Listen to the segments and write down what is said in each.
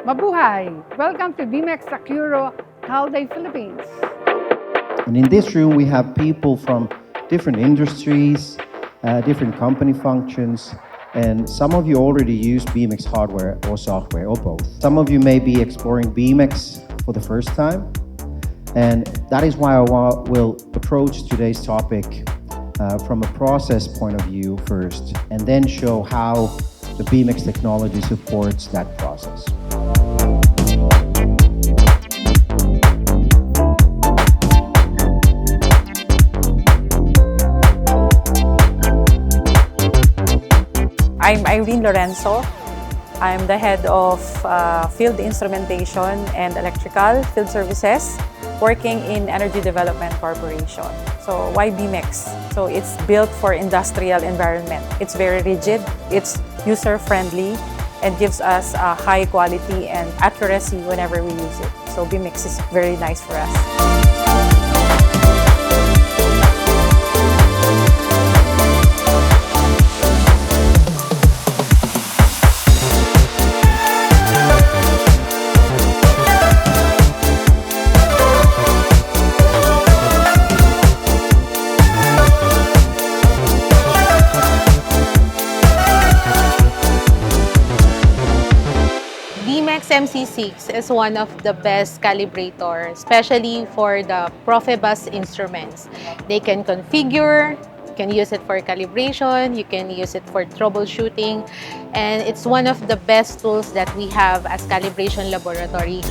Mabuhay! Welcome to Beamex CAL Days Philippines. And in this room, we have people from different industries, different company functions, and some of you already use Beamex hardware or software or both. Some of you may be exploring Beamex for the first time, and that is why I will approach today's topic from a process point of view first, and then show how the Beamex technology supports that process. I'm Irene Lorenzo. I'm the head of Field Instrumentation and Electrical Field Services, working in Energy Development Corporation. So why Beamex? So it's built for industrial environment. It's very rigid, it's user-friendly, and gives us high quality and accuracy whenever we use it. So Beamex is very nice for us. Beamex MC6 is one of the best calibrators, especially for the Profibus instruments. They can configure, you can use it for calibration, you can use it for troubleshooting, and it's one of the best tools that we have as calibration laboratory.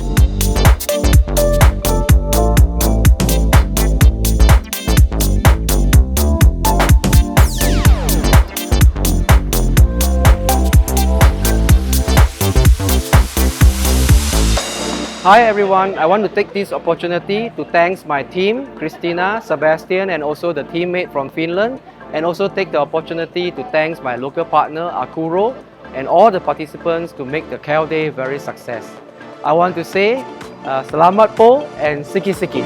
Hi everyone, I want to take this opportunity to thank my team, Christina, Sebastian, and also the teammate from Finland, and also take the opportunity to thank my local partner, Akuro, and all the participants to make the CAL Day very success. I want to say, Selamat po and Siki Siki.